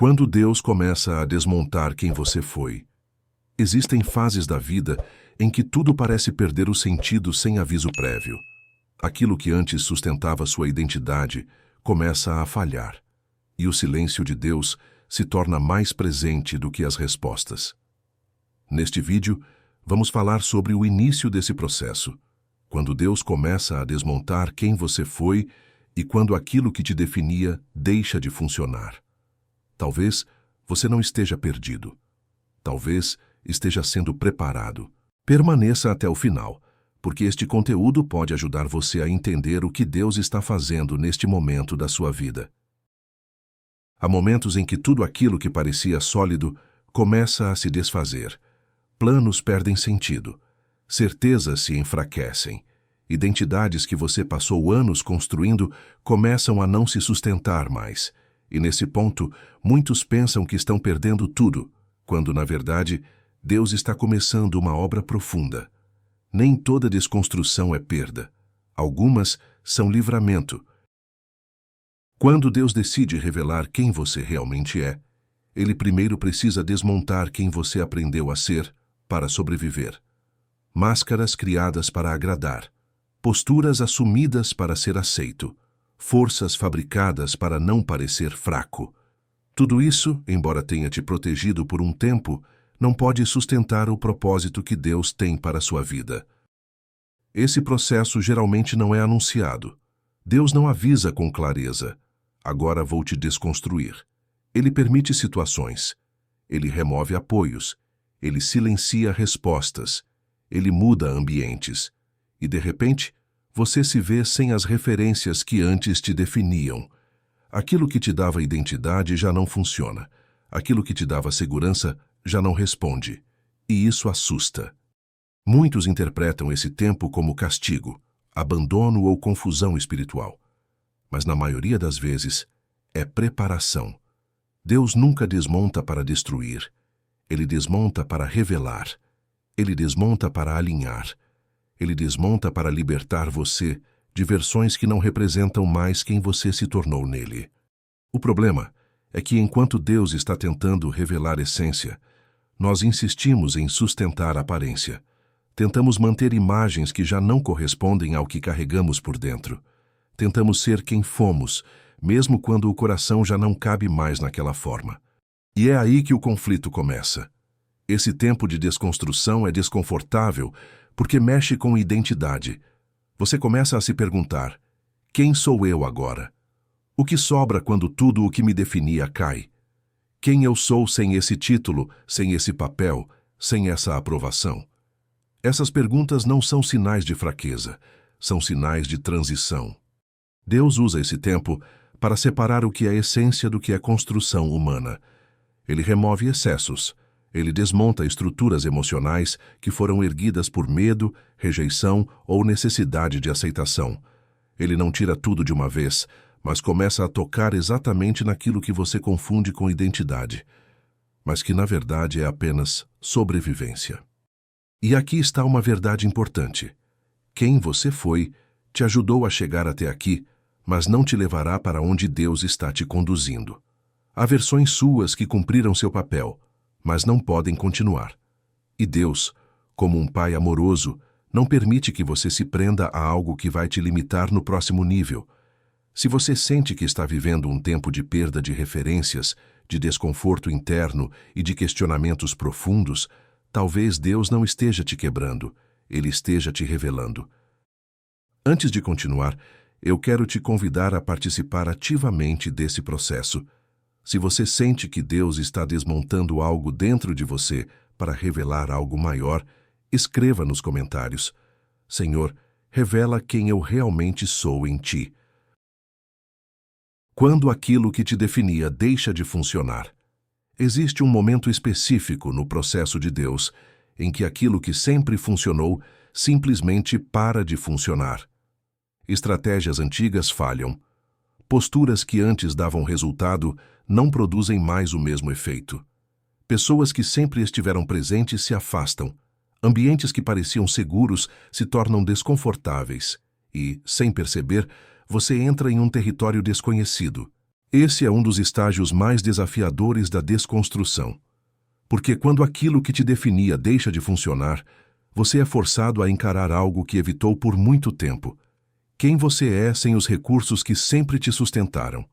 Quando Deus começa a desmontar quem você foi, existem fases da vida em que tudo parece perder o sentido sem aviso prévio. Aquilo que antes sustentava sua identidade começa a falhar, e o silêncio de Deus se torna mais presente do que as respostas. Neste vídeo, vamos falar sobre o início desse processo, quando Deus começa a desmontar quem você foi e quando aquilo que te definia deixa de funcionar. Talvez você não esteja perdido. Talvez esteja sendo preparado. Permaneça até o final, porque este conteúdo pode ajudar você a entender o que Deus está fazendo neste momento da sua vida. Há momentos em que tudo aquilo que parecia sólido começa a se desfazer. Planos perdem sentido. Certezas se enfraquecem. Identidades que você passou anos construindo começam a não se sustentar mais. E nesse ponto, muitos pensam que estão perdendo tudo, quando, na verdade, Deus está começando uma obra profunda. Nem toda desconstrução é perda. Algumas são livramento. Quando Deus decide revelar quem você realmente é, Ele primeiro precisa desmontar quem você aprendeu a ser para sobreviver. Máscaras criadas para agradar, posturas assumidas para ser aceito, forças fabricadas para não parecer fraco. Tudo isso, embora tenha te protegido por um tempo, não pode sustentar o propósito que Deus tem para a sua vida. Esse processo geralmente não é anunciado. Deus não avisa com clareza: agora vou te desconstruir. Ele permite situações. Ele remove apoios. Ele silencia respostas. Ele muda ambientes. E, de repente, você se vê sem as referências que antes te definiam. Aquilo que te dava identidade já não funciona. Aquilo que te dava segurança já não responde. E isso assusta. Muitos interpretam esse tempo como castigo, abandono ou confusão espiritual. Mas na maioria das vezes, é preparação. Deus nunca desmonta para destruir. Ele desmonta para revelar. Ele desmonta para alinhar. Ele desmonta para libertar você de versões que não representam mais quem você se tornou nele. O problema é que enquanto Deus está tentando revelar essência, nós insistimos em sustentar aparência. Tentamos manter imagens que já não correspondem ao que carregamos por dentro. Tentamos ser quem fomos, mesmo quando o coração já não cabe mais naquela forma. E é aí que o conflito começa. Esse tempo de desconstrução é desconfortável porque mexe com identidade. Você começa a se perguntar: quem sou eu agora? O que sobra quando tudo o que me definia cai? Quem eu sou sem esse título, sem esse papel, sem essa aprovação? Essas perguntas não são sinais de fraqueza, são sinais de transição. Deus usa esse tempo para separar o que é essência do que é construção humana. Ele remove excessos. Ele desmonta estruturas emocionais que foram erguidas por medo, rejeição ou necessidade de aceitação. Ele não tira tudo de uma vez, mas começa a tocar exatamente naquilo que você confunde com identidade, mas que na verdade é apenas sobrevivência. E aqui está uma verdade importante. Quem você foi te ajudou a chegar até aqui, mas não te levará para onde Deus está te conduzindo. Há versões suas que cumpriram seu papel, mas não podem continuar. E Deus, como um pai amoroso, não permite que você se prenda a algo que vai te limitar no próximo nível. Se você sente que está vivendo um tempo de perda de referências, de desconforto interno e de questionamentos profundos, talvez Deus não esteja te quebrando, Ele esteja te revelando. Antes de continuar, eu quero te convidar a participar ativamente desse processo. Se você sente que Deus está desmontando algo dentro de você para revelar algo maior, escreva nos comentários: Senhor, revela quem eu realmente sou em Ti. Quando aquilo que te definia deixa de funcionar, existe um momento específico no processo de Deus em que aquilo que sempre funcionou simplesmente para de funcionar. Estratégias antigas falham. Posturas que antes davam resultado não produzem mais o mesmo efeito. Pessoas que sempre estiveram presentes se afastam. Ambientes que pareciam seguros se tornam desconfortáveis. E, sem perceber, você entra em um território desconhecido. Esse é um dos estágios mais desafiadores da desconstrução. Porque quando aquilo que te definia deixa de funcionar, você é forçado a encarar algo que evitou por muito tempo. Quem você é sem os recursos que sempre te sustentaram,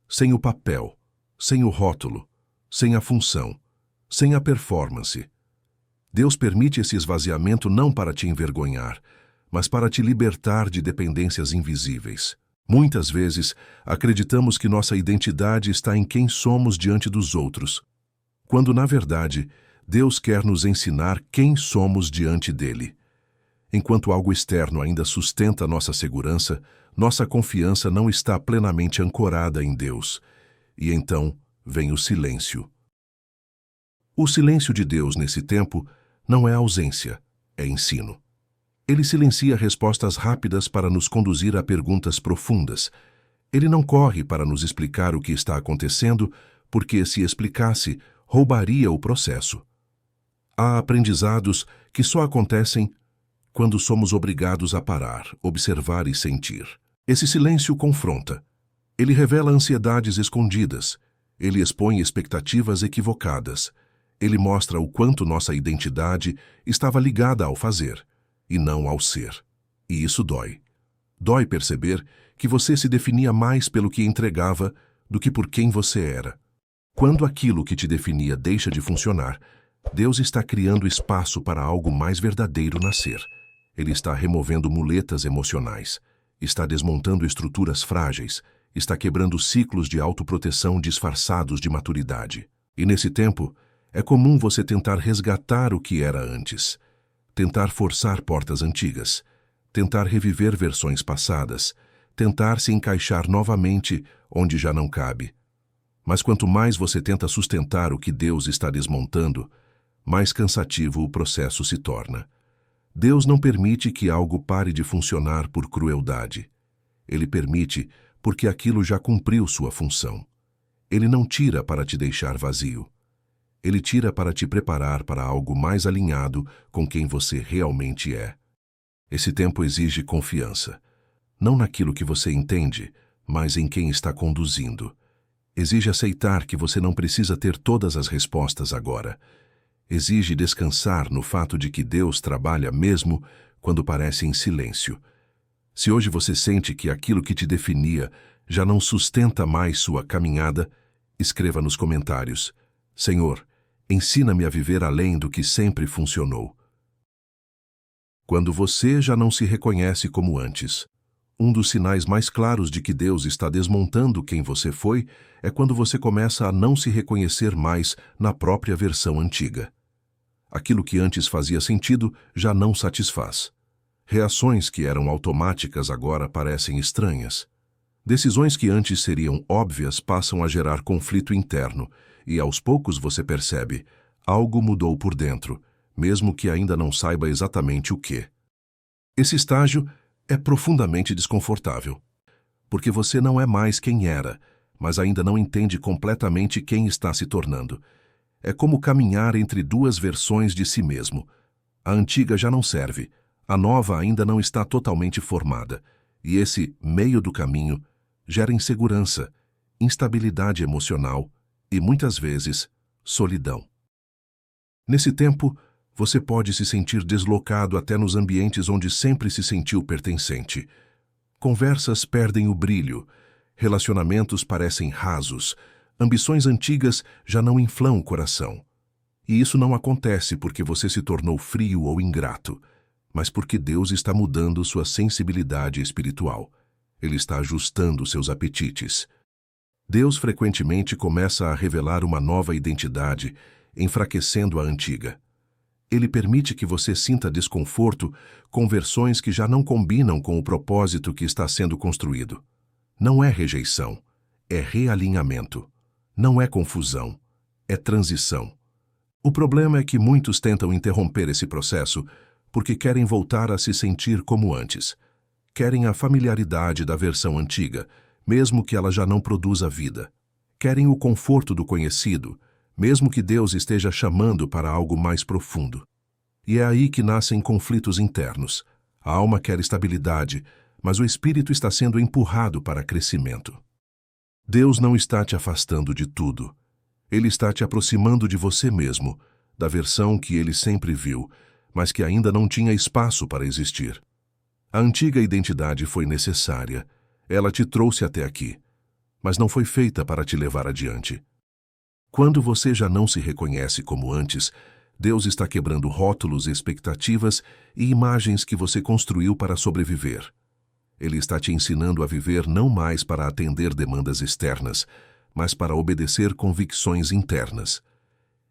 sem o papel, sem o rótulo, sem a função, sem a performance. Deus permite esse esvaziamento não para te envergonhar, mas para te libertar de dependências invisíveis. Muitas vezes, acreditamos que nossa identidade está em quem somos diante dos outros, quando, na verdade, Deus quer nos ensinar quem somos diante dele. Enquanto algo externo ainda sustenta nossa segurança, nossa confiança não está plenamente ancorada em Deus. E então vem o silêncio. O silêncio de Deus nesse tempo não é ausência, é ensino. Ele silencia respostas rápidas para nos conduzir a perguntas profundas. Ele não corre para nos explicar o que está acontecendo, porque, se explicasse, roubaria o processo. Há aprendizados que só acontecem quando somos obrigados a parar, observar e sentir. Esse silêncio confronta. Ele revela ansiedades escondidas. Ele expõe expectativas equivocadas. Ele mostra o quanto nossa identidade estava ligada ao fazer, e não ao ser. E isso dói. Dói perceber que você se definia mais pelo que entregava do que por quem você era. Quando aquilo que te definia deixa de funcionar, Deus está criando espaço para algo mais verdadeiro nascer. Ele está removendo muletas emocionais, está desmontando estruturas frágeis, está quebrando ciclos de autoproteção disfarçados de maturidade. E nesse tempo, é comum você tentar resgatar o que era antes, tentar forçar portas antigas, tentar reviver versões passadas, tentar se encaixar novamente onde já não cabe. Mas quanto mais você tenta sustentar o que Deus está desmontando, mais cansativo o processo se torna. Deus não permite que algo pare de funcionar por crueldade. Ele permite porque aquilo já cumpriu sua função. Ele não tira para te deixar vazio. Ele tira para te preparar para algo mais alinhado com quem você realmente é. Esse tempo exige confiança, não naquilo que você entende, mas em quem está conduzindo. Exige aceitar que você não precisa ter todas as respostas agora. Exige descansar no fato de que Deus trabalha mesmo quando parece em silêncio. Se hoje você sente que aquilo que te definia já não sustenta mais sua caminhada, escreva nos comentários: Senhor, ensina-me a viver além do que sempre funcionou. Quando você já não se reconhece como antes, um dos sinais mais claros de que Deus está desmontando quem você foi é quando você começa a não se reconhecer mais na própria versão antiga. Aquilo que antes fazia sentido já não satisfaz. Reações que eram automáticas agora parecem estranhas. Decisões que antes seriam óbvias passam a gerar conflito interno e, aos poucos, você percebe: algo mudou por dentro, mesmo que ainda não saiba exatamente o quê. Esse estágio é profundamente desconfortável, porque você não é mais quem era, mas ainda não entende completamente quem está se tornando. É como caminhar entre duas versões de si mesmo. A antiga já não serve, a nova ainda não está totalmente formada, e esse meio do caminho gera insegurança, instabilidade emocional e, muitas vezes, solidão. Nesse tempo, você pode se sentir deslocado até nos ambientes onde sempre se sentiu pertencente. Conversas perdem o brilho, relacionamentos parecem rasos, ambições antigas já não inflam o coração. E isso não acontece porque você se tornou frio ou ingrato, mas porque Deus está mudando sua sensibilidade espiritual. Ele está ajustando seus apetites. Deus frequentemente começa a revelar uma nova identidade, enfraquecendo a antiga. Ele permite que você sinta desconforto com versões que já não combinam com o propósito que está sendo construído. Não é rejeição, é realinhamento. Não é confusão, é transição. O problema é que muitos tentam interromper esse processo porque querem voltar a se sentir como antes. Querem a familiaridade da versão antiga, mesmo que ela já não produza vida. Querem o conforto do conhecido, mesmo que Deus esteja chamando para algo mais profundo. E é aí que nascem conflitos internos. A alma quer estabilidade, mas o espírito está sendo empurrado para crescimento. Deus não está te afastando de tudo. Ele está te aproximando de você mesmo, da versão que ele sempre viu, mas que ainda não tinha espaço para existir. A antiga identidade foi necessária. Ela te trouxe até aqui, mas não foi feita para te levar adiante. Quando você já não se reconhece como antes, Deus está quebrando rótulos, expectativas e imagens que você construiu para sobreviver. Ele está te ensinando a viver não mais para atender demandas externas, mas para obedecer convicções internas.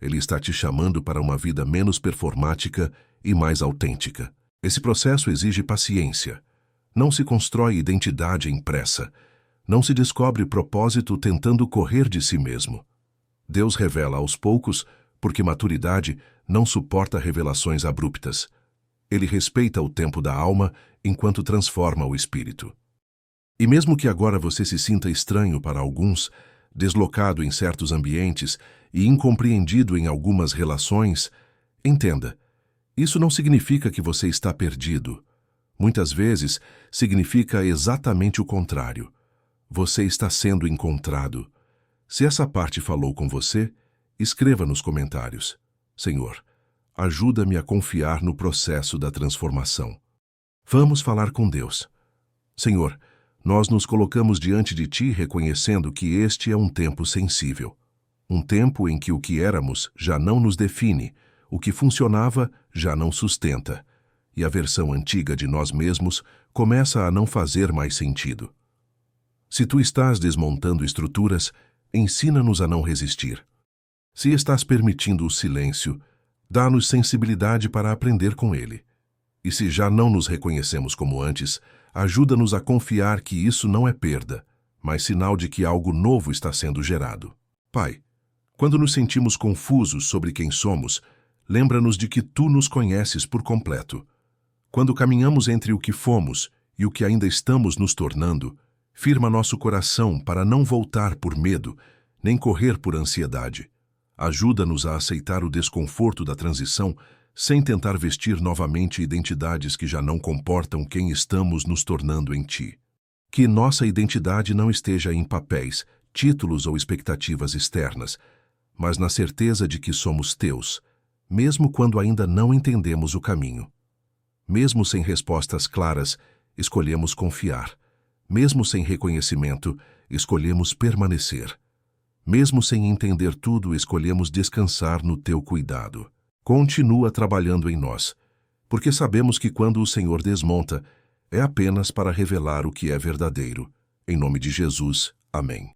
Ele está te chamando para uma vida menos performática e mais autêntica. Esse processo exige paciência. Não se constrói identidade em pressa. Não se descobre propósito tentando correr de si mesmo. Deus revela aos poucos, porque maturidade não suporta revelações abruptas. Ele respeita o tempo da alma enquanto transforma o espírito. E mesmo que agora você se sinta estranho para alguns, deslocado em certos ambientes e incompreendido em algumas relações, entenda, isso não significa que você está perdido. Muitas vezes, significa exatamente o contrário. Você está sendo encontrado. Se essa parte falou com você, escreva nos comentários: Senhor, ajuda-me a confiar no processo da transformação. Vamos falar com Deus. Senhor, nós nos colocamos diante de Ti reconhecendo que este é um tempo sensível. Um tempo em que o que éramos já não nos define, o que funcionava já não sustenta, e a versão antiga de nós mesmos começa a não fazer mais sentido. Se Tu estás desmontando estruturas, ensina-nos a não resistir. Se estás permitindo o silêncio, dá-nos sensibilidade para aprender com ele. E se já não nos reconhecemos como antes, ajuda-nos a confiar que isso não é perda, mas sinal de que algo novo está sendo gerado. Pai, quando nos sentimos confusos sobre quem somos, lembra-nos de que Tu nos conheces por completo. Quando caminhamos entre o que fomos e o que ainda estamos nos tornando, firma nosso coração para não voltar por medo, nem correr por ansiedade. Ajuda-nos a aceitar o desconforto da transição sem tentar vestir novamente identidades que já não comportam quem estamos nos tornando em Ti. Que nossa identidade não esteja em papéis, títulos ou expectativas externas, mas na certeza de que somos Teus, mesmo quando ainda não entendemos o caminho. Mesmo sem respostas claras, escolhemos confiar. Mesmo sem reconhecimento, escolhemos permanecer. Mesmo sem entender tudo, escolhemos descansar no Teu cuidado. Continua trabalhando em nós, porque sabemos que quando o Senhor desmonta, é apenas para revelar o que é verdadeiro. Em nome de Jesus, amém.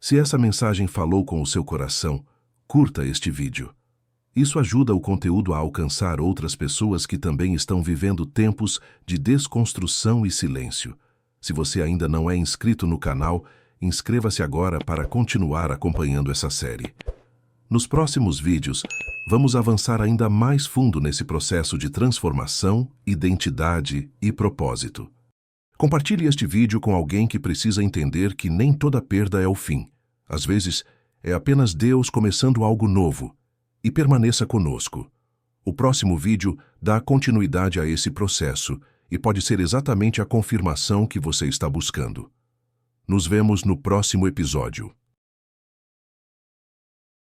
Se essa mensagem falou com o seu coração, curta este vídeo. Isso ajuda o conteúdo a alcançar outras pessoas que também estão vivendo tempos de desconstrução e silêncio. Se você ainda não é inscrito no canal, inscreva-se agora para continuar acompanhando essa série. Nos próximos vídeos, vamos avançar ainda mais fundo nesse processo de transformação, identidade e propósito. Compartilhe este vídeo com alguém que precisa entender que nem toda perda é o fim. Às vezes, é apenas Deus começando algo novo. E permaneça conosco. O próximo vídeo dá continuidade a esse processo e pode ser exatamente a confirmação que você está buscando. Nos vemos no próximo episódio.